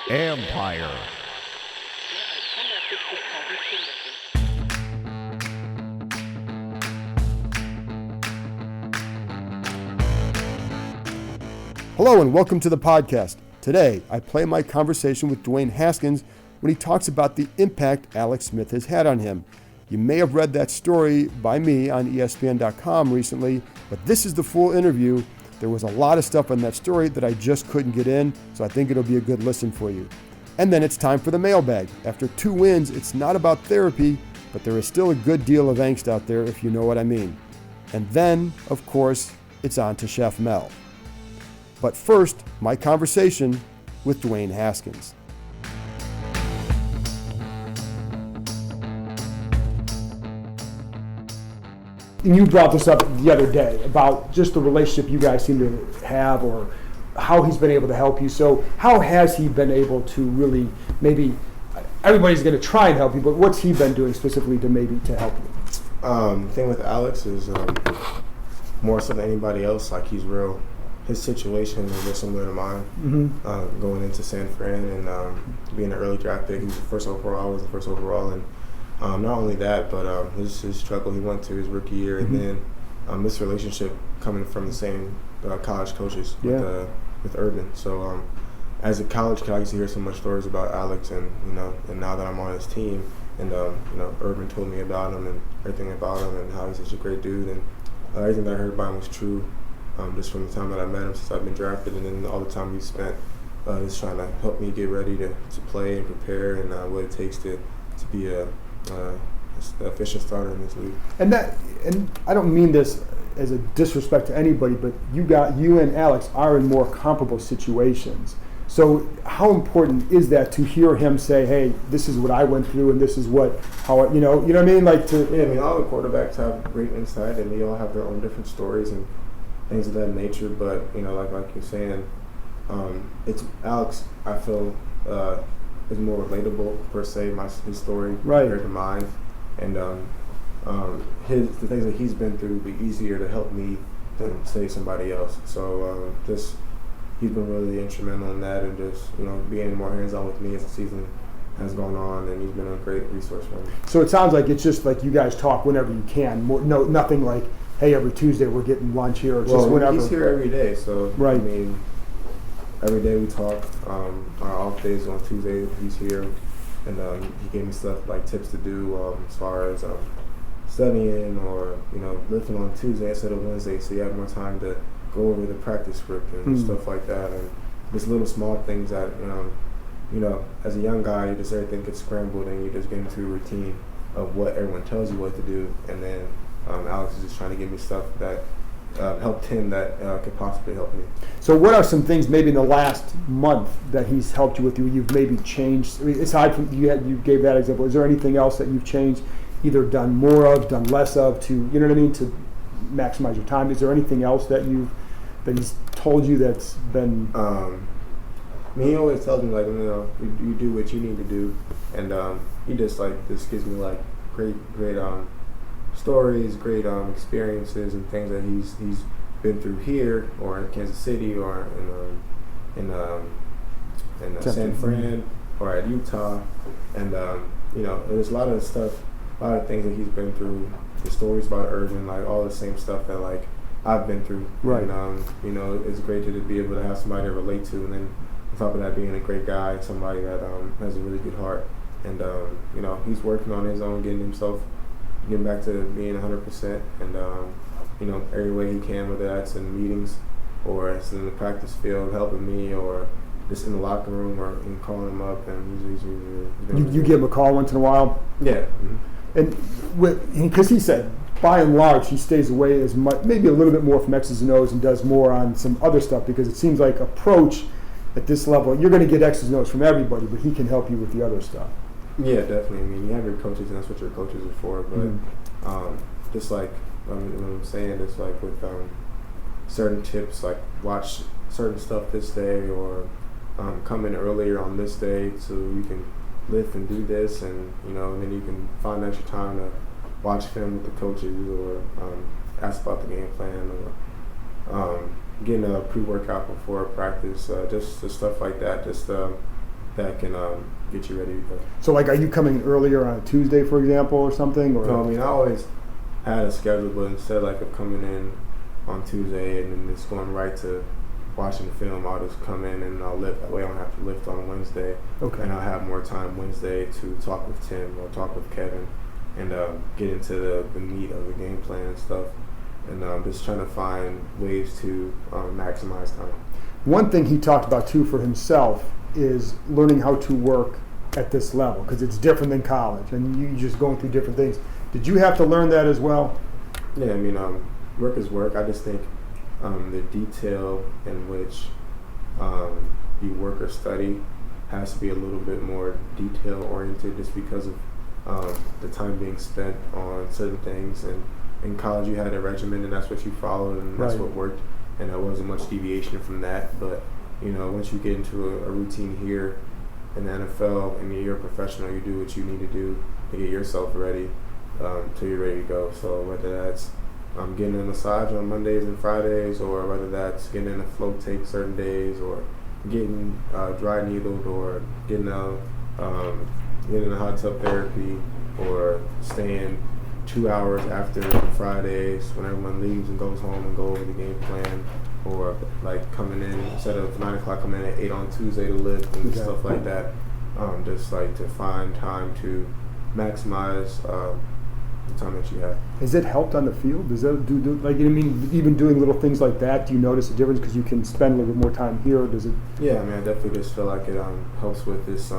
Empire. Hello and welcome to the podcast. Today, I play my conversation with Dwayne Haskins when he talks about the impact Alex Smith has had on him. You may have read that story by me on ESPN.com recently, but this is the full interview. There was a lot of stuff on that story that I just couldn't get in, so I think it'll be a good listen for you. And then it's time for the mailbag. After 2 wins, it's not about therapy, but there is still a good deal of angst out there, if you know what I mean. And then, of course, it's on to Chef Mel. But first, my conversation with Dwayne Haskins. And you brought this up the other day about just the relationship you guys seem to have, or how he's been able to help you. So how has he been able to really, maybe, everybody's going to try and help you, but what's he been doing specifically to help you? The thing with Alex is more so than anybody else, like his situation is very similar to mine. Going into San Fran and being an early draft pick, he was the first overall, I was the first overall, and not only that, but his struggle he went to his rookie year, and then this relationship coming from the same college coaches with Urban. So as a college kid, I used to hear so much stories about Alex, and now that I'm on his team, and Urban told me about him and everything about him and how he's such a great dude, and everything that I heard about him was true. Just from the time that I met him since I've been drafted, and then all the time he spent just trying to help me get ready to play and prepare, and what it takes to be a efficient starter in this league. And I don't mean this as a disrespect to anybody, but you and Alex are in more comparable situations. So how important is that to hear him say, "Hey, this is what I went through, and this is how you know what I mean?" All the quarterbacks have great insight, and they all have their own different stories and things of that nature. But like you're saying, it's Alex. I feel is more relatable per se. His story compared to mine, and the things that he's been through would be easier to help me than say somebody else. So he's been really instrumental in that, and just being more hands-on with me as the season has gone on, and he's been a great resource for me. So it sounds like it's just like you guys talk whenever you can. Nothing like, hey, every Tuesday we're getting lunch here, or just whenever. He's here every day, so I mean, every day we talk. Our off days on Tuesday, he's here, and he gave me stuff like tips to do as far as studying or lifting on Tuesday instead of Wednesday, so you have more time to go over the practice script and stuff like that, and just little small things that as a young guy, everything gets scrambled, and you just get into a routine of what everyone tells you what to do, and then Alex is just trying to give me stuff that helped him that could possibly help me. So what are some things maybe in the last month that he's helped you with, you've maybe changed? I mean, aside from you gave that example, is there anything else that you've changed, either done more of, done less of, to to maximize your time? Is there anything else that he's told you that's been? He always tells me you do what you need to do, and he just gives me great stories, great experiences, and things that he's been through here, or in Kansas City, or in San Fran, or at Utah, and there's a lot of things that he's been through. The stories about Urban, all the same stuff that I've been through. Right. And it's great to be able to have somebody to relate to, and then on top of that, being a great guy, somebody that has a really good heart, and he's working on his own, getting back to being 100%, and every way he can, whether that's in meetings or it's in the practice field helping me, or just in the locker room, or calling him up, and you give him a call once in a while. Yeah. And because he said, by and large, he stays away as much, maybe a little bit more from X's and O's, and does more on some other stuff, because it seems like approach at this level, you're going to get X's and O's from everybody, but he can help you with the other stuff. Yeah, definitely. I mean, you have your coaches, and that's what your coaches are for. But just what I'm saying is with certain tips, watch certain stuff this day, or come in earlier on this day so you can lift and do this, and and then you can find extra time to watch film with the coaches, or ask about the game plan, or getting a pre-workout before practice, just stuff like that, just that can get you ready to go. So, like, are you coming earlier on a Tuesday, for example, or something? Or? No, I mean, I always had a schedule, but instead, like, of coming in on Tuesday and then just going right to watching the film, I'll just come in and I'll lift. That way I don't have to lift on Wednesday. Okay. And I'll have more time Wednesday to talk with Tim or talk with Kevin and get into the meat of the game plan and stuff. And just trying to find ways to maximize time. One thing he talked about, too, for himself is learning how to work at this level, because it's different than college, and you just going through different things. Did you have to learn that as well? Yeah, I mean, work is work. I just think the detail in which you work or study has to be a little bit more detail-oriented just because of the time being spent on certain things. And in college, you had a regimen, and that's what you followed, and that's what worked. And there wasn't much deviation from that. But, you know, once you get into a routine here in the NFL and you're a professional, you do what you need to do to get yourself ready till you're ready to go. So whether that's getting a massage on Mondays and Fridays, or whether that's getting in a float tape certain days, or getting dry needled, or getting a hot tub therapy, or staying 2 hours after Fridays when everyone leaves and goes home and go over the game plan, or like coming in instead of 9 o'clock, coming in at 8 on Tuesday to lift and stuff like that. Just like to find time to maximize the time that you have. Has it helped on the field? Does that do like, I mean, even doing little things like that, do you notice a difference because you can spend a little bit more time here? Or does it? Yeah, I mean, I definitely just feel like it helps with this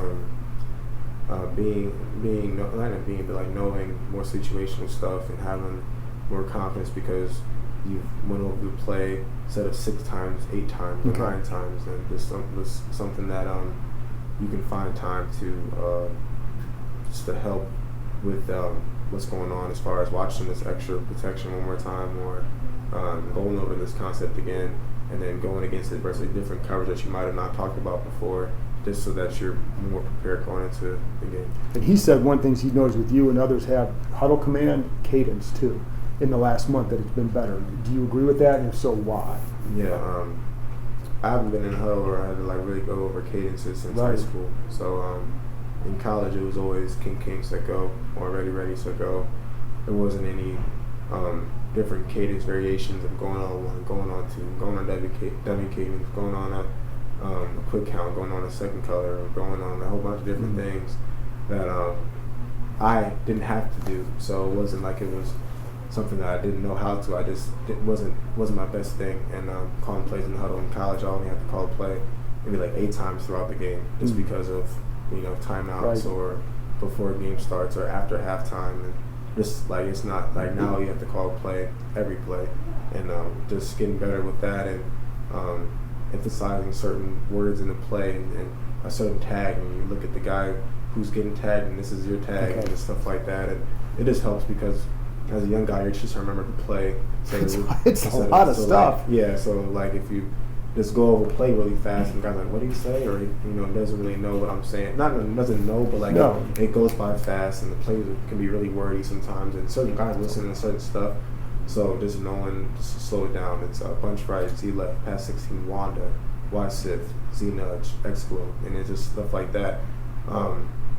knowing more situational stuff and having more confidence because you've went over the play instead of 6 times, 8 times, or 9 times, and just something that you can find time to just to help with what's going on as far as watching this extra protection one more time, or going over this concept again, and then going against it versus different coverage that you might have not talked about before, just so that you're more prepared going into the game. And he said one thing he noticed with you and others have huddle command, cadence too, in the last month, that it's been better. Do you agree with that, and if so, why? Yeah, I haven't been in huddle where I had to like really go over cadences since high school. So in college it was always king set go, or ready set go. There wasn't any different cadence variations of going on 1, going on 2, going on W cadence, going on a quick count, going on a second color, or going on a whole bunch of different things that I didn't have to do. So it wasn't like it was something that I didn't know how to. It wasn't my best thing. And calling plays in the huddle in college, I only had to call a play maybe like 8 times throughout the game, just because of timeouts, or before a game starts, or after halftime. And just like, it's not like now you have to call a play every play, and just getting better with that, and emphasizing certain words in the play and a certain tag. And you look at the guy who's getting tagged, and this is your tag, and stuff like that. And it just helps because as a young guy, you're just remember to play. So it's a lot of stuff. Like, so like if you just go over play really fast, and the guy's like, "What do you say?" Or doesn't really know what I'm saying. Not doesn't know, but like it goes by fast, and the plays can be really wordy sometimes. And certain guys listen to certain stuff. So just knowing, just to slow it down. It's bunch right, Z left, pass 16, Wanda, Y sift, Z nudge, X glow, and it's just stuff like that.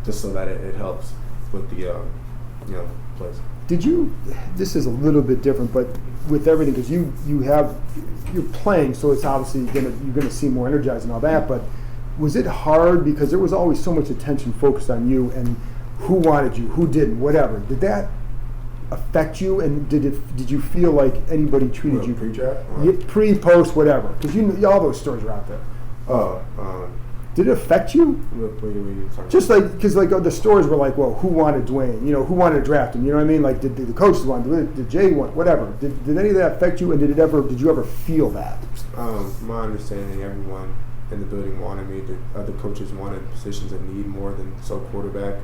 Just so that it helps with the plays. Did you? This is a little bit different, but with everything, because you're playing, so it's obviously you're gonna seem more energized and all that. But was it hard because there was always so much attention focused on you and who wanted you, who didn't, whatever? Did that affect you, and did you feel like anybody treated you pre-draft, pre, post, whatever? Because all those stories are out there. Did it affect you? What are you talking Just like, because like the stories were like, well, who wanted Dwayne? Who wanted to draft him? You know what I mean? Like, did the coaches want? Did Jay want? Whatever. Did any of that affect you? And did you ever feel that? My understanding, everyone in the building wanted me. The other coaches wanted positions of need more than quarterback.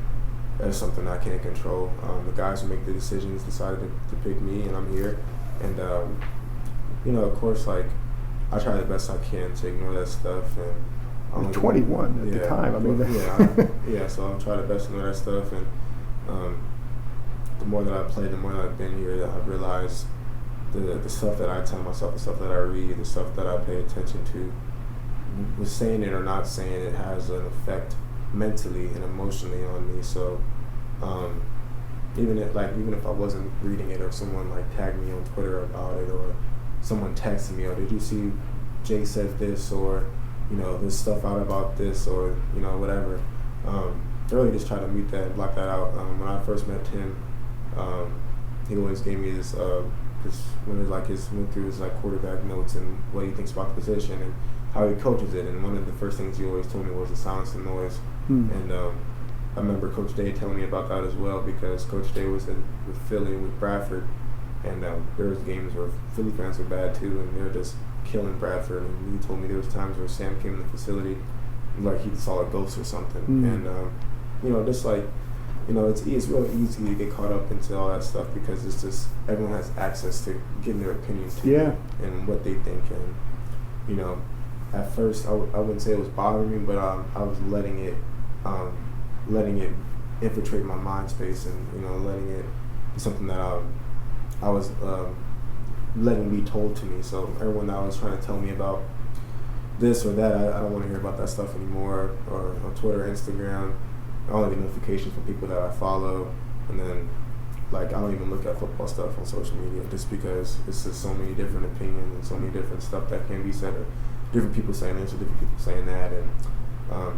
That's something I can't control. The guys who make the decisions decided to pick me, and I'm here. And of course, like I try the best I can to ignore that stuff. And I'm 21 at the time. I mean, so I'll try the best to know that stuff. And the more that I play, the more that I've been here, that I've realized the stuff that I tell myself, the stuff that I read, the stuff that I pay attention to, was saying it or not saying it has an effect mentally and emotionally on me. So even if I wasn't reading it, or someone like tagged me on Twitter about it, or someone texted me, or did you see Jay said this, or there's stuff out about this, or whatever. I really just try to mute that and block that out. When I first met him, he always gave me this went through his like quarterback notes and what he thinks about the position and how he coaches it. And one of the first things he always told me was to silence the noise. And I remember Coach Day telling me about that as well, because Coach Day was with Philly, with Bradford, and there was games where Philly fans were bad too, and they were just killing Bradford. And he told me there was times where Sam came in the facility like he saw a ghost or something. And just like, it's real easy to get caught up into all that stuff, because it's just everyone has access to getting their opinion too, and what they think. And at first I wouldn't say it was bothering me, but I was letting it infiltrate my mind space, and letting it be something that I was letting be told to me. So everyone that was trying to tell me about this or that, I don't want to hear about that stuff anymore. Or on Twitter, Instagram, I only get notifications from people that I follow, and then like I don't even look at football stuff on social media, just because it's just so many different opinions and so many different stuff that can be said, or different people saying this or different people saying that, and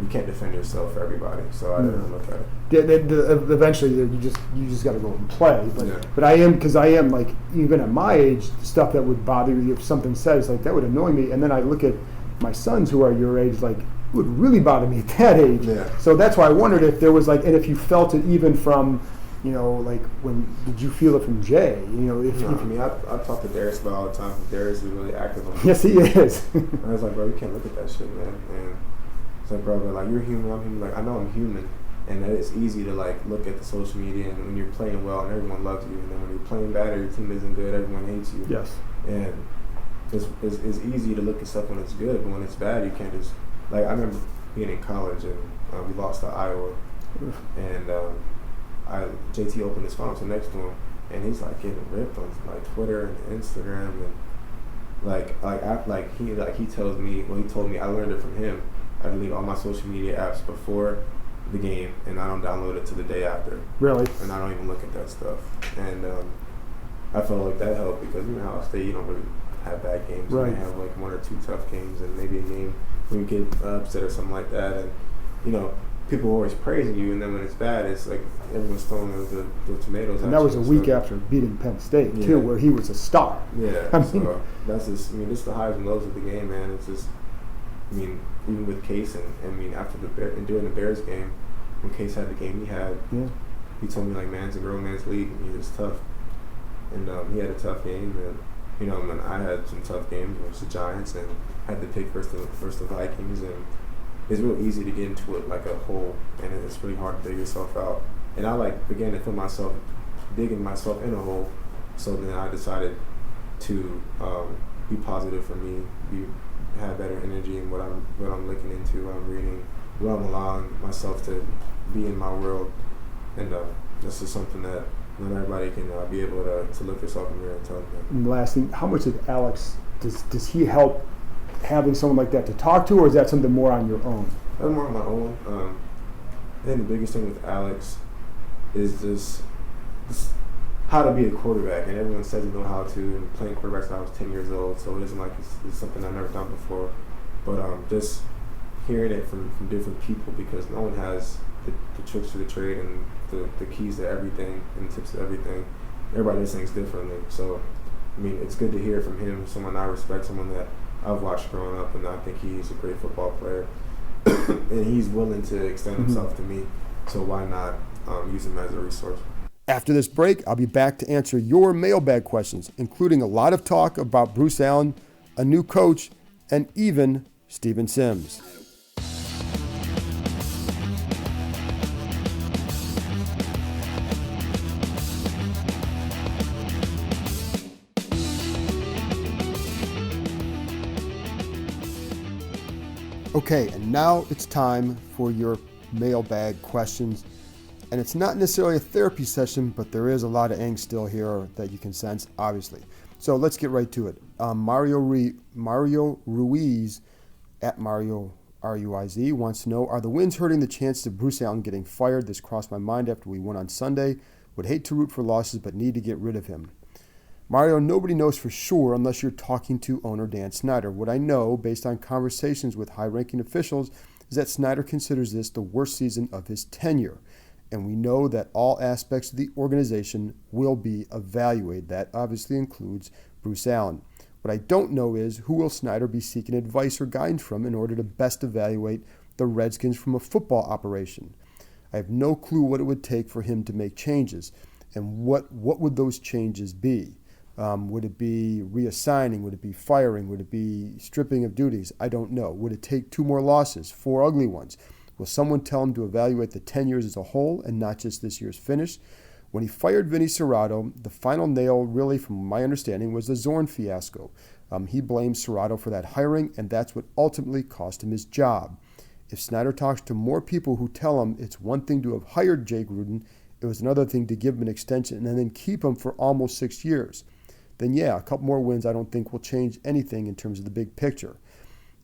you can't defend yourself for everybody. So I didn't look at it. Eventually, you just got to go and play. But I am like, even at my age, stuff that would bother you if something says like that would annoy me, and then I look at my sons who are your age, like, it would really bother me at that age. So that's why I wondered if there was like, and if you felt it even from, like when did you feel it from Jay? I talk to Darius about all the time. Darius is really active on Yes, he is. I was like, bro, you can't look at that shit, man. And it's like, bro, like, you're human, I'm human. Like, I know I'm human, and that it's easy to like look at the social media, and when you're playing well and everyone loves you, and then when you're playing bad or your team isn't good, everyone hates you. Yes. And it's easy to look at stuff when it's good, but when it's bad, you can't just, like, I remember being in college, and we lost to Iowa, and JT opened his phone, so next to him, and he's like getting ripped on like Twitter and Instagram, and he tells me, well, he told me, I learned it from him. I delete all my social media apps before the game, and I don't download it to the day after. Really? And I don't even look at that stuff. And I felt like that helped, because Ohio State, you don't really have bad games. Right. You have like one or two tough games, and maybe a game when you get upset or something like that. And people are always praising you, and then when it's bad, it's like everyone's throwing the tomatoes. And that was a week after beating Penn State too, where he was a star. Yeah. So that's just, this is the highs and lows of the game, man. It's just, even with Case, and after during the Bears game, when Case had the game he had, he told me, like, man, it's a grown man's league, and it's tough. And he had a tough game, and I had some tough games versus the Giants, and had to pick versus the Vikings, and it's real easy to get into it like a hole, and it's really hard to dig yourself out. And I began to feel myself digging myself in a hole, so then I decided to be positive for me, have better energy in what I'm looking into, what I'm reading, what I'm allowing myself to be in my world, and this is something that not everybody can be able to look yourself in the mirror and tell them. And the last thing, how much did Alex, does he help having someone like that to talk to, or is that something more on your own? I'm more on my own. I think the biggest thing with Alex is this how to be a quarterback, and everyone says they know how to, and playing quarterback since I was 10 years old, so it isn't like it's something I've never done before. But just hearing it from different people, because no one has the tricks to the trade and the keys to everything and the tips to everything. Everybody does things differently. So, it's good to hear from him, someone I respect, someone that I've watched growing up, and I think he's a great football player. And he's willing to extend himself to me, so why not use him as a resource? After this break, I'll be back to answer your mailbag questions, including a lot of talk about Bruce Allen, a new coach, and even Steven Sims. Okay, and now it's time for your mailbag questions. And it's not necessarily a therapy session, but there is a lot of angst still here that you can sense, obviously. So let's get right to it. Mario Ruiz, at Mario Ruiz, wants to know, are the wins hurting the chances of Bruce Allen getting fired? This crossed my mind after we won on Sunday. Would hate to root for losses, but need to get rid of him. Mario, nobody knows for sure unless you're talking to owner Dan Snyder. What I know, based on conversations with high-ranking officials, is that Snyder considers this the worst season of his tenure. And we know that all aspects of the organization will be evaluated. That obviously includes Bruce Allen. What I don't know is who will Snyder be seeking advice or guidance from in order to best evaluate the Redskins from a football operation. I have no clue what it would take for him to make changes, and what would those changes be? Would it be reassigning? Would it be firing? Would it be stripping of duties? I don't know. Would it take 2 more losses, 4 ugly ones? Will someone tell him to evaluate the 10 years as a whole and not just this year's finish? When he fired Vinny Serrato, the final nail, really, from my understanding, was the Zorn fiasco. He blamed Serrato for that hiring, and that's what ultimately cost him his job. If Snyder talks to more people who tell him it's one thing to have hired Jay Gruden, it was another thing to give him an extension and then keep him for almost 6 years, then yeah, a couple more wins I don't think will change anything in terms of the big picture.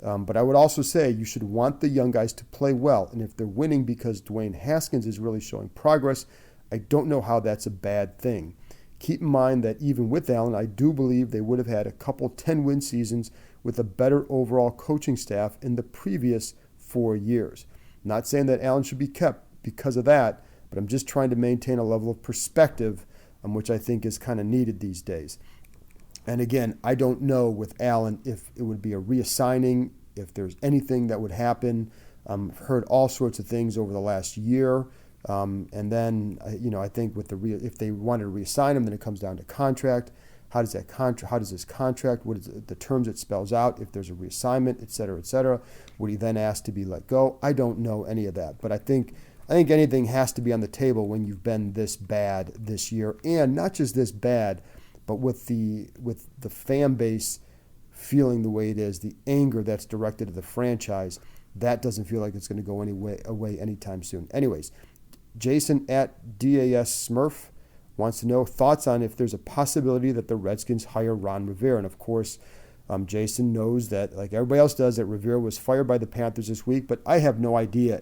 But I would also say you should want the young guys to play well, and if they're winning because Dwayne Haskins is really showing progress, I don't know how that's a bad thing. Keep in mind that even with Allen, I do believe they would have had a couple 10-win seasons with a better overall coaching staff in the previous 4 years. Not saying that Allen should be kept because of that, but I'm just trying to maintain a level of perspective, which I think is kind of needed these days. And again, I don't know with Allen if it would be a reassigning, if there's anything that would happen. I've heard all sorts of things over the last year. And then, I think with if they wanted to reassign him, then it comes down to contract. How does this contract, what is the terms it spells out, if there's a reassignment, et cetera, et cetera. Would he then ask to be let go? I don't know any of that. But I think anything has to be on the table when you've been this bad this year. And not just this bad, but with the fan base feeling the way it is, the anger that's directed at the franchise, that doesn't feel like it's going to go away anytime soon. Anyways, Jason at DAS Smurf wants to know thoughts on if there's a possibility that the Redskins hire Ron Rivera. And of course, Jason knows that, like everybody else does, that Rivera was fired by the Panthers this week, but I have no idea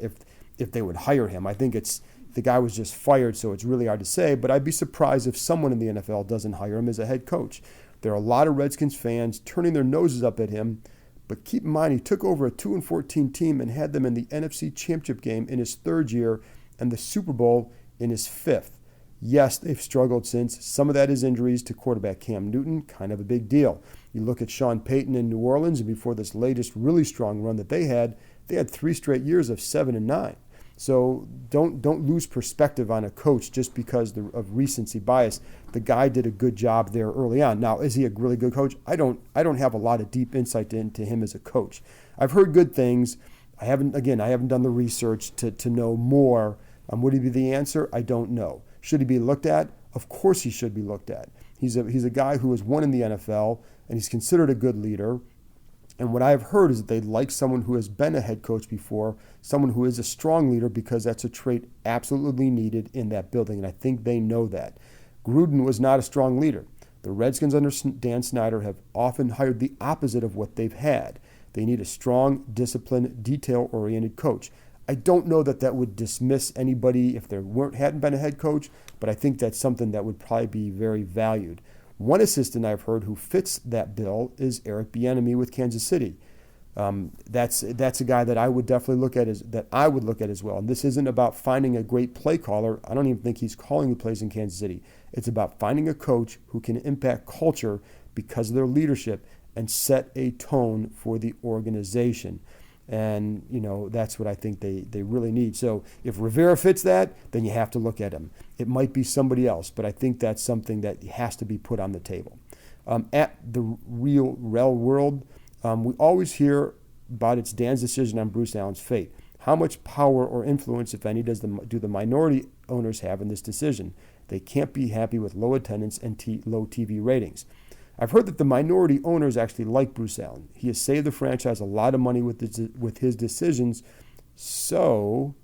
if they would hire him. I think the guy was just fired, so it's really hard to say, but I'd be surprised if someone in the NFL doesn't hire him as a head coach. There are a lot of Redskins fans turning their noses up at him, but keep in mind he took over a 2-14 team and had them in the NFC Championship game in his 3rd year and the Super Bowl in his 5th. Yes, they've struggled since. Some of that is injuries to quarterback Cam Newton, kind of a big deal. You look at Sean Payton in New Orleans, and before this latest really strong run that they had 3 straight years of 7-9. So don't lose perspective on a coach just because of recency bias. The guy did a good job there early on. Now, is he a really good coach? I don't have a lot of deep insight into him as a coach. I've heard good things. I haven't done the research to know more. Would he be the answer? I don't know. Should he be looked at? Of course he should be looked at. He's a guy who has won in the NFL, and he's considered a good leader. And what I've heard is that they'd like someone who has been a head coach before, someone who is a strong leader, because that's a trait absolutely needed in that building, and I think they know that. Gruden was not a strong leader. The Redskins under Dan Snyder have often hired the opposite of what they've had. They need a strong, disciplined, detail-oriented coach. I don't know that would dismiss anybody if there hadn't been a head coach, but I think that's something that would probably be very valued. One assistant I've heard who fits that bill is Eric Bieniemy with Kansas City. That's a guy that I would definitely look at as well. And this isn't about finding a great play caller. I don't even think he's calling the plays in Kansas City. It's about finding a coach who can impact culture because of their leadership and set a tone for the organization. And, that's what I think they really need. So if Rivera fits that, then you have to look at him. It might be somebody else, but I think that's something that has to be put on the table. At the Real World, we always hear about it's Dan's decision on Bruce Allen's fate. How much power or influence, if any, do the minority owners have in this decision? They can't be happy with low attendance and low TV ratings. I've heard that the minority owners actually like Bruce Allen. He has saved the franchise a lot of money with his decisions. So,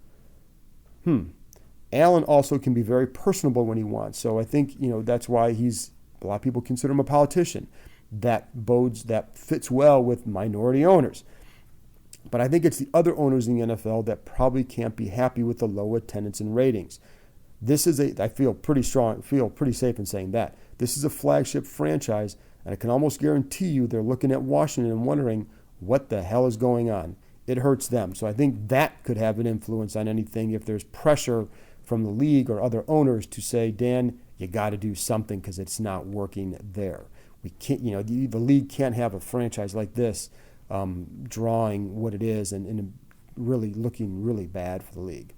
Allen also can be very personable when he wants. So I think, that's why he's A lot of people consider him a politician. That fits well with minority owners. But I think it's the other owners in the NFL that probably can't be happy with the low attendance and ratings. I feel pretty safe in saying that. This is a flagship franchise, and I can almost guarantee you they're looking at Washington and wondering what the hell is going on. It hurts them. So I think that could have an influence on anything if there's pressure from the league or other owners to say, Dan, you got to do something because it's not working there. We can't, the league can't have a franchise like this drawing what it is and really looking really bad for the league.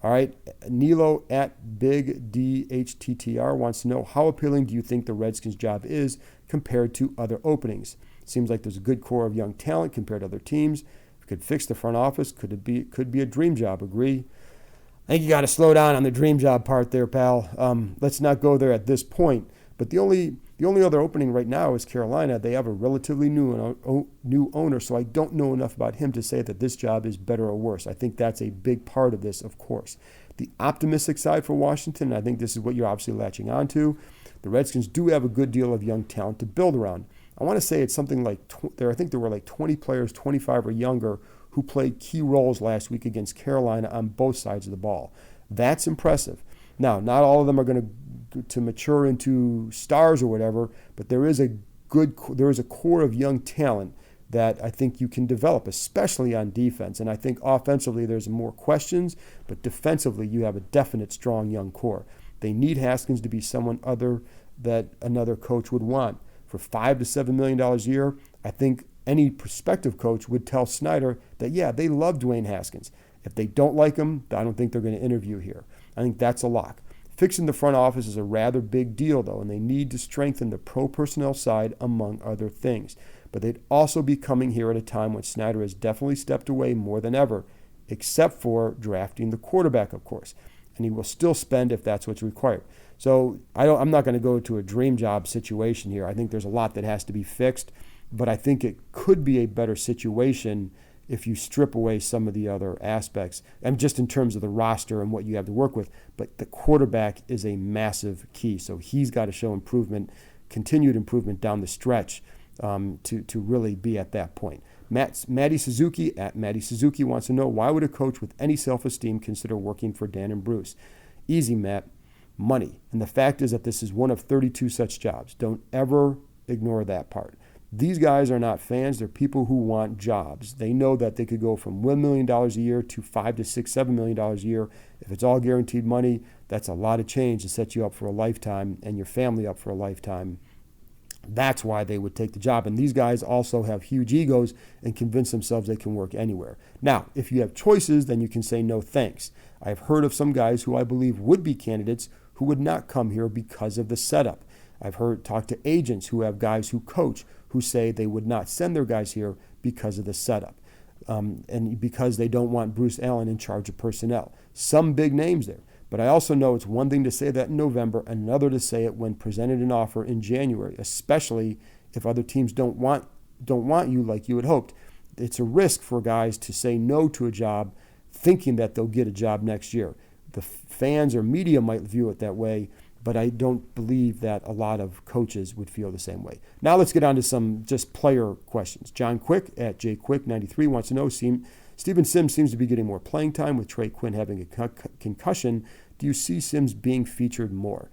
All right, Nilo at Big DHTTR wants to know, how appealing do you think the Redskins' job is compared to other openings? Seems like there's a good core of young talent compared to other teams. If it could fix the front office, could be a dream job. Agree? I think you got to slow down on the dream job part there, pal. Let's not go there at this point. But the only other opening right now is Carolina. They have a relatively new owner, so I don't know enough about him to say that this job is better or worse. I think that's a big part of this, of course. The optimistic side for Washington, and I think this is what you're obviously latching onto, the Redskins do have a good deal of young talent to build around. I want to say it's something like, I think there were like 20 players, 25 or younger, who played key roles last week against Carolina on both sides of the ball. That's impressive. Now, not all of them are going to mature into stars or whatever, but there is a core of young talent that I think you can develop, especially on defense. And I think offensively there's more questions, but defensively you have a definite strong young core. They need Haskins to be someone other that another coach would want. For $5 to $7 million a year, I think any prospective coach would tell Snyder that, yeah, they love Dwayne Haskins. If they don't like him, I don't think they're going to interview here. I think that's a lock. Fixing the front office is a rather big deal, though, and they need to strengthen the pro personnel side, among other things. But they'd also be coming here at a time when Snyder has definitely stepped away more than ever, except for drafting the quarterback, of course. And he will still spend if that's what's required. So I'm not going to go to a dream job situation here. I think there's a lot that has to be fixed, but I think it could be a better situation if you strip away some of the other aspects, and just in terms of the roster and what you have to work with. But the quarterback is a massive key, so he's got to show improvement, continued improvement down the stretch to really be at that point. Matty Suzuki at Matty Suzuki wants to know, why would a coach with any self-esteem consider working for Dan and Bruce? Easy, Matt. Money. And the fact is that this is one of 32 such jobs. Don't ever ignore that part. These guys are not fans. They're people who want jobs. They know that they could go from $1 million a year to $5 to $6, $7 million a year. If it's all guaranteed money, that's a lot of change to set you up for a lifetime and your family up for a lifetime. That's why they would take the job. And these guys also have huge egos and convince themselves they can work anywhere. Now, if you have choices, then you can say no thanks. I've heard of some guys who I believe would be candidates who would not come here because of the setup. I've talked to agents who have guys who coach who say they would not send their guys here because of the setup and because they don't want Bruce Allen in charge of personnel. Some big names there. But I also know it's one thing to say that in November, another to say it when presented an offer in January, especially if other teams don't want you like you had hoped. It's a risk for guys to say no to a job thinking that they'll get a job next year. The fans or media might view it that way, but I don't believe that a lot of coaches would feel the same way. Now let's get on to some just player questions. John Quick at jquick93 wants to know, Steven Sims seems to be getting more playing time with Trey Quinn having a concussion. Do you see Sims being featured more?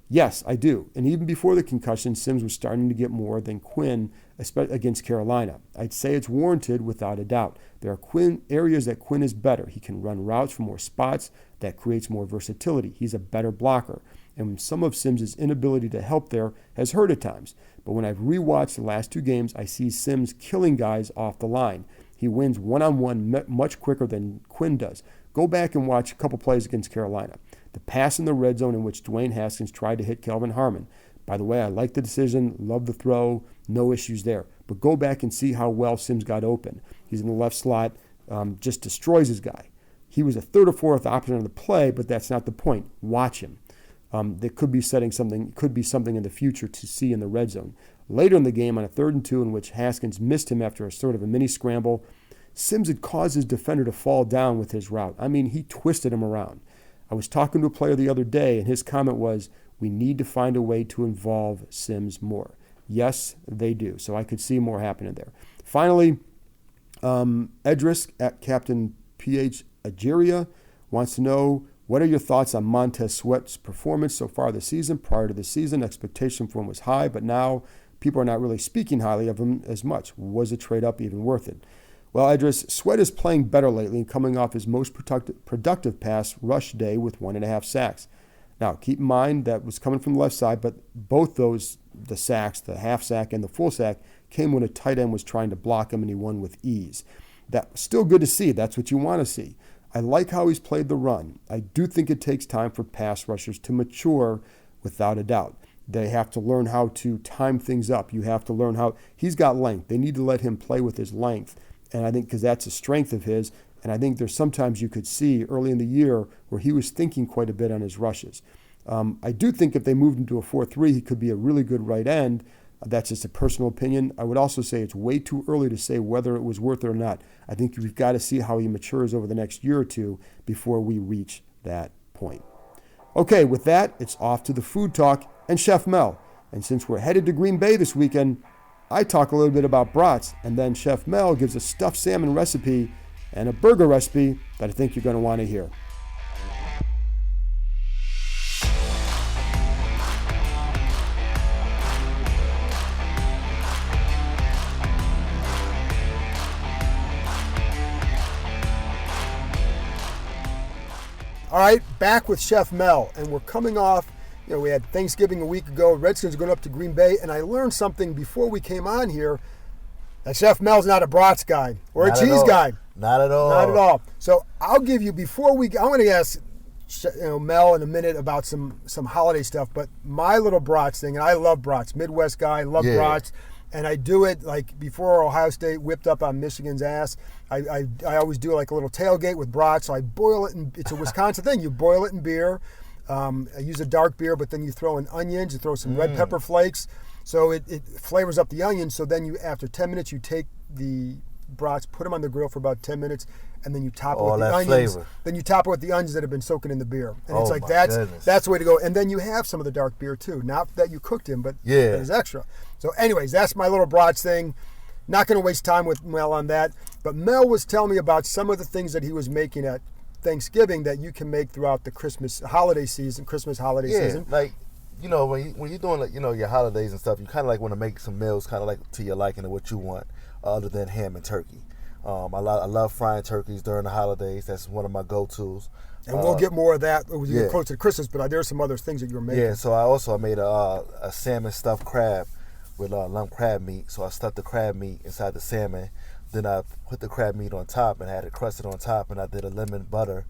Yes, I do. And even before the concussion, Sims was starting to get more than Quinn against Carolina. I'd say it's warranted without a doubt. There are areas that Quinn is better. He can run routes from more spots. That creates more versatility. He's a better blocker. And some of Sims' inability to help there has hurt at times. But when I've rewatched the last two games, I see Sims killing guys off the line. He wins one-on-one much quicker than Quinn does. Go back and watch a couple plays against Carolina. The pass in the red zone in which Dwayne Haskins tried to hit Kelvin Harmon. By the way, I like the decision, love the throw, no issues there. But go back and see how well Sims got open. He's in the left slot, just destroys his guy. He was a third or fourth option on the play, but that's not the point. Watch him. There could be something in the future to see in the red zone. Later in the game, on a 3rd and 2, in which Haskins missed him after a sort of a mini scramble, Sims had caused his defender to fall down with his route. I mean, he twisted him around. I was talking to a player the other day, and his comment was, We need to find a way to involve Sims more. Yes, they do. So I could see more happening there. Finally, Edris at Captain PH Ageria wants to know, what are your thoughts on Montez Sweat's performance so far this season? Prior to the season, expectation for him was high, but now people are not really speaking highly of him as much. Was a trade up even worth it? Well, Edris, Sweat is playing better lately and coming off his most productive pass rush day with 1.5 sacks. Now, keep in mind that was coming from the left side, but both those, the sacks, the half sack and the full sack, came when a tight end was trying to block him and he won with ease. That's still good to see. That's what you want to see. I like how he's played the run. I do think it takes time for pass rushers to mature, without a doubt. They have to learn how to time things up. You have to learn how he's got length. They need to let him play with his length. And I think because that's a strength of his. And I think there's sometimes you could see early in the year where he was thinking quite a bit on his rushes. I do think if they moved into a 4-3, he could be a really good right end. That's just a personal opinion. I would also say it's way too early to say whether it was worth it or not. I think we've got to see how he matures over the next year or two before we reach that point. Okay, with that, it's off to the food talk and Chef Mel. And since we're headed to Green Bay this weekend, I talk a little bit about brats, and then Chef Mel gives a stuffed salmon recipe and a burger recipe that I think you're going to want to hear. All right, back with Chef Mel, and we're coming off, we had Thanksgiving a week ago. Redskins are going up to Green Bay, and I learned something before we came on here, that Chef Mel's not a brats guy or a cheese guy. Not at all. Not at all. So I'll give you, I'm going to ask Mel in a minute about some holiday stuff, but my little brats thing, and I love brats, Midwest guy, love brats. And I do it like before Ohio State whipped up on Michigan's ass. I always do like a little tailgate with brats. So I boil it, and it's a Wisconsin thing. You boil it in beer. I use a dark beer, but then you throw in onions. You throw some red pepper flakes. So it flavors up the onions. So then after 10 minutes, you take the brats, put them on the grill for about 10 minutes, and then you top it with the onions. Flavor. Then you top it with the onions that have been soaking in the beer. And it's like that's the way to go. And then you have some of the dark beer too. Not that you cooked him, but there's extra. So anyways, that's my little brats thing. Not going to waste time with Mel on that. But Mel was telling me about some of the things that he was making at Thanksgiving that you can make throughout the Christmas holiday season. Like, when you're doing like, your holidays and stuff, you kind of like want to make some meals kind of like to your liking and what you want, other than ham and turkey. I love frying turkeys during the holidays. That's one of my go-tos. And we'll get more of that as we get closer to Christmas, but there's some other things that you're making. Yeah, so I made a salmon stuffed crab with lump crab meat. So I stuffed the crab meat inside the salmon. Then I put the crab meat on top and had it crusted on top, and I did a lemon butter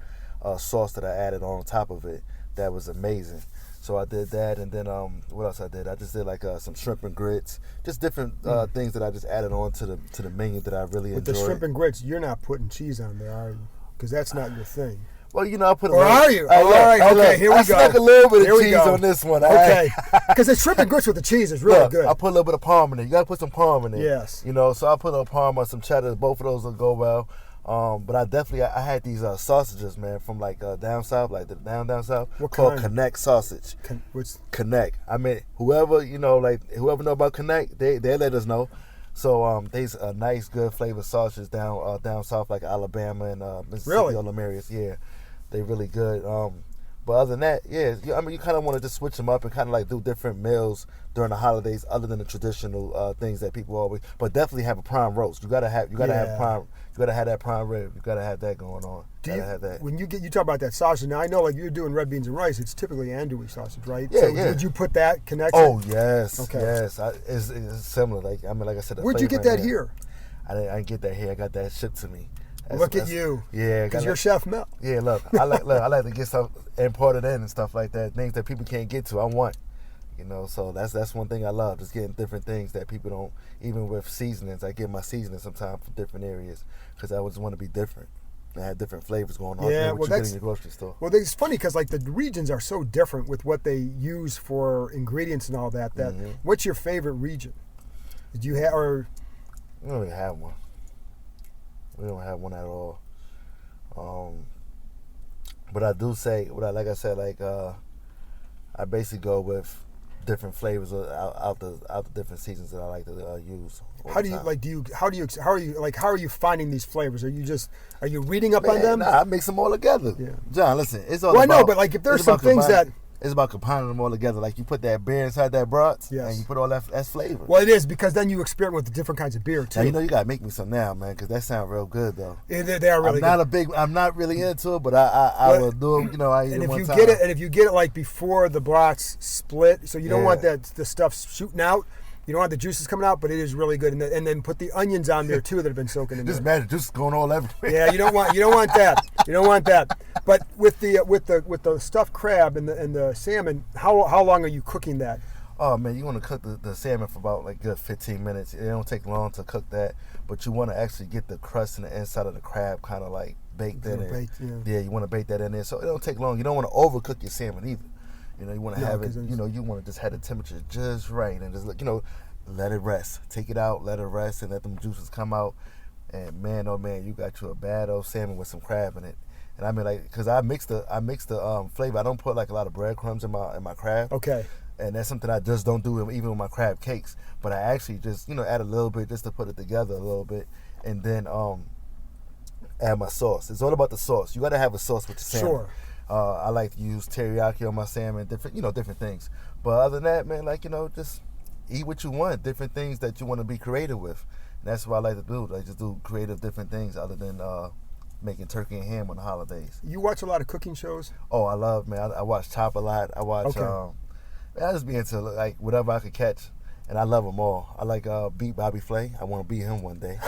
sauce that I added on top of it. That was amazing. So I did that, and then what else I did? I just did like some shrimp and grits, just different things that I just added on to the menu that I really enjoyed. With the shrimp and grits, you're not putting cheese on there, are you? Because that's not your thing. Well, I put a little. Or are you? All right, okay, here we go. I stuck a little bit of cheese on this one. Okay, because the shrimp and grits with the cheese is really good. I put a little bit of parm in it. You got to put some parm in it. Yes. So I put a parm on some cheddar. Both of those will go well. But I had these sausages, man, from like down south, like the down south. What called kind? Connect sausage. What's Connect? I mean, whoever know about Connect, they let us know. So they's a nice, good flavor sausages down south, like Alabama and Mississippi. Really? All them areas, yeah, they really good. But other than that, I mean, you kind of want to just switch them up and kind of like do different meals during the holidays, other than the traditional things that people always. But definitely have a prime roast. You gotta have prime. You gotta have that prime rib. You gotta have that going on. Have that. When you talk about that sausage, now I know like you're doing red beans and rice. It's typically andouille sausage, right? Yeah, so yeah. Did you put that connection? Oh yes, okay. Yes. It's similar. Like I said. Where'd you get that here? I didn't get that here. I got that shipped to me. Look at you. Yeah, because you're Chef Mel. Yeah, look, I like to get stuff imported in and stuff like that. Things that people can't get to. I want. So that's one thing I love, just getting different things that people don't. Even with seasonings, I get my seasonings sometimes from different areas because I just want to be different. I have different flavors going on. Yeah, what you get in your grocery store. Well, it's funny because like the regions are so different with what they use for ingredients and all that. What's your favorite region? Did you have or? We don't really have one. We don't have one at all. But I do say, like I said, I basically go with different flavors out the different seasons that I like to use. How are you finding these flavors? Are you reading up on them? Nah, I mix them all together. Yeah. John, listen, it's all well, about. I know, but like if there's some things that. It's about combining them all together. Like you put that beer inside that broth, yes. and you put all that's flavor. Well, it is because then you experiment with the different kinds of beer too. Now, you gotta make me some now, man, because that sounds real good though. Yeah, they are really. I'm not really into it, but I will do them. I eat and them if one you time. get it, and if you get it like before the broths split, so you don't want the stuff shooting out. You don't want the juices coming out, but it is really good. And then put the onions on there too that have been soaking in there. Just magic juice going all everywhere. Yeah, you don't want that. You don't want that. But with the stuffed crab and the salmon, how long are you cooking that? Oh man, you want to cook the salmon for about like good 15 minutes. It don't take long to cook that, but you want to actually get the crust and the inside of the crab kind of like baked in there. Yeah, you want to bake that in there, so it don't take long. You don't want to overcook your salmon either. You want to have it, you want to just have the temperature just right and just, let it rest. Take it out, let it rest, and let them juices come out. And man, oh man, you got you a bad old salmon with some crab in it. And I mean, like, because I mix the flavor. I don't put like a lot of breadcrumbs in my crab. Okay. And that's something I just don't do even with my crab cakes. But I actually just, add a little bit just to put it together a little bit. And then add my sauce. It's all about the sauce. You got to have a sauce with your salmon. Sure. I like to use teriyaki on my salmon, different things. But other than that, man, just eat what you want, different things that you want to be creative with. And that's what I like to do. I just do creative different things other than making turkey and ham on the holidays. You watch a lot of cooking shows? Oh, I love, man. I watch Chop a lot. I watch, I just be into like whatever I could catch. And I love them all. I like beat Bobby Flay. I want to beat him one day.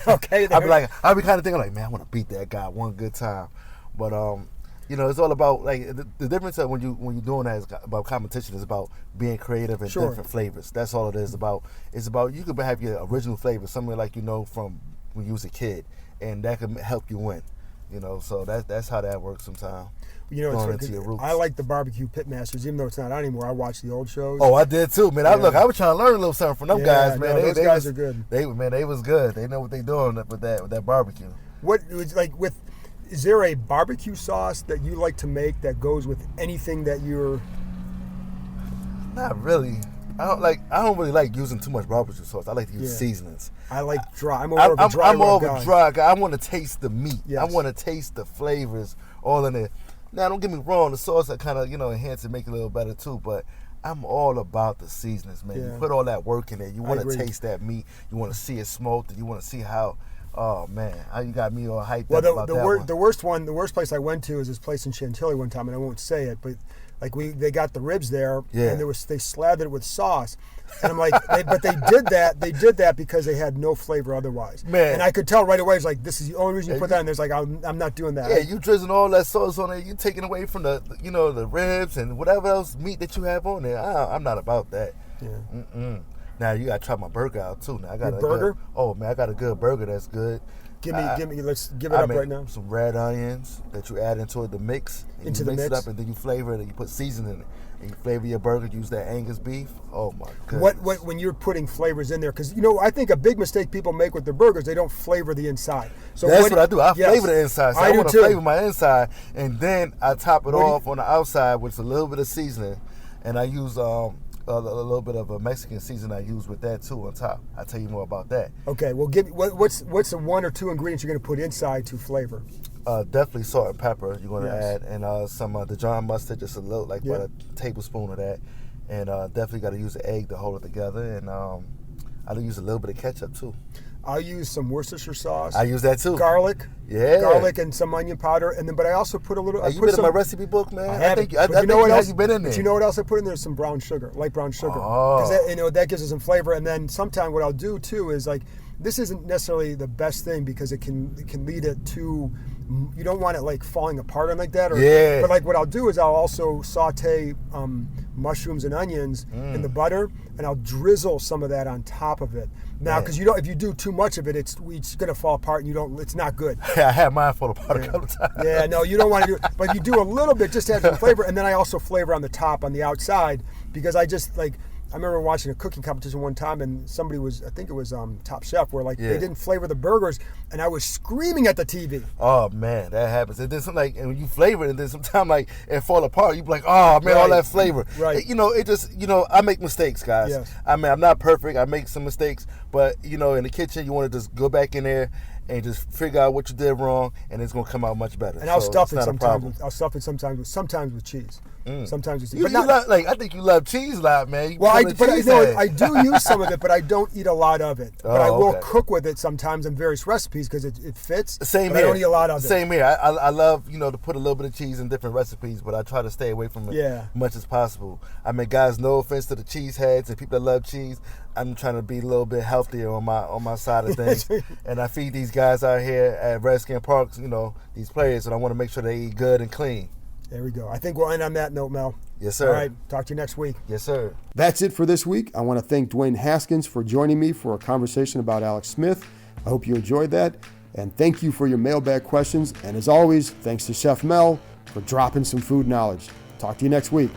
Okay. I'll be kind of thinking like, man, I want to beat that guy one good time. But it's all about like the difference of when you're doing that is about competition is about being creative and different flavors. That's all it is about. It's about you could have your original flavor, something like from when you was a kid, and that can help you win. So that's how that works sometimes. I like the barbecue pitmasters, even though it's not on anymore. I watch the old shows. Oh, I did too, man. I was trying to learn a little something from them guys, man. Those guys are good. They was good. They know what they doing with that barbecue. What was like with? Is there a barbecue sauce that you like to make that goes with anything that you're? Not really. I don't really like using too much barbecue sauce. I like to use seasonings. I like dry. I'm more of a dry. I'm more of a dry guy. I want to taste the meat. Yes. I want to taste the flavors all in there. Now, don't get me wrong. The sauce that kind of enhance it, make it a little better too. But I'm all about the seasonings, man. You put all that work in there. You want to taste that meat. You want to see it smoked, and you want to see how. Oh man, you got me all hyped up about that one. The worst place I went to is this place in Chantilly one time, and I won't say it, but like they got the ribs there, and they slathered it with sauce, and I'm like, but they did that because they had no flavor otherwise, man. And I could tell right away, it's like this is the only reason you put that in. There's like I'm not doing that. Yeah, you drizzling all that sauce on there, you taking away from the ribs and whatever else meat that you have on there. I'm not about that. Yeah. Now you gotta try my burger out too. Now I got a burger. I got a good burger that's good. Give me. Let's give it up right now. Some red onions that you add into the mix. Into the mix. It up and then you flavor it and you put seasoning in it. And you flavor your burger. Use that Angus beef. Oh my goodness. What when you're putting flavors in there? Because I think a big mistake people make with their burgers, they don't flavor the inside. So that's what I do. I flavor the inside. So I want to too. flavor my inside, and then I top it off on the outside with a little bit of seasoning, and I use a little bit of a Mexican season I use with that too on top. I'll tell you more about that. Okay, well, what's the one or two ingredients you're going to put inside to flavor? Definitely salt and pepper you're going to add, and some Dijon mustard, just a little, like about a tablespoon of that, and definitely got to use an egg to hold it together, and I'll use a little bit of ketchup too. I'll use some Worcestershire sauce. I use that too. Garlic. Yeah. Garlic and some onion powder, but I also put a little. Hey, you been in my recipe book, man? I think you been in there. But you know what else I put in there? Some brown sugar, light brown sugar. Oh. Because that gives it some flavor. And then sometime what I'll do too is like, this isn't necessarily the best thing because it can lead it to. You don't want it like falling apart and like that. But like what I'll do is I'll also saute mushrooms and onions in the butter, and I'll drizzle some of that on top of it. Now, because if you do too much of it, it's going to fall apart, and it's not good. Yeah, I had mine fall apart a couple times. Yeah, no, you don't want to do it. But if you do a little bit, just to add some flavor, and then I also flavor on the top, on the outside, because I just like I remember watching a cooking competition one time, and somebody was, I think it was Top Chef, where like Yeah. they didn't flavor the burgers, and I was screaming at the TV. Oh man, that happens. And then some like, and when you flavor it, and then sometimes like it fall apart. You be like, oh man, all Right. that flavor. Right. You know, it just, you know, I make mistakes, guys. Yes. I mean, I'm not perfect. I make some mistakes, but you know, in the kitchen, you want to just go back in there and just figure out what you did wrong, and it's gonna come out much better. And I'll So stuff it's it not a sometimes. problem. I'll stuff it sometimes with cheese. Sometimes with cheese. You, But not, love, like I think you love cheese a lot, man. You well, become a cheesehead. I do use some of it, but I don't eat a lot of it. But Oh, I will okay. cook with it sometimes in various recipes because it fits. Same but here. I don't eat a lot of it. Same here. I love, you know, to put a little bit of cheese in different recipes, but I try to stay away from it Yeah. much as possible. I mean, guys, no offense to the cheeseheads and people that love cheese. I'm trying to be a little bit healthier on my side of things, and I feed these guys out here at Redskin Parks, you know, these players, and I want to make sure they eat good and clean. There we go. I think we'll end on that note, Mel. Yes, sir. All right. Talk to you next week. Yes, sir. That's it for this week. I want to thank Dwayne Haskins for joining me for a conversation about Alex Smith. I hope you enjoyed that. And thank you for your mailbag questions. And as always, thanks to Chef Mel for dropping some food knowledge. Talk to you next week.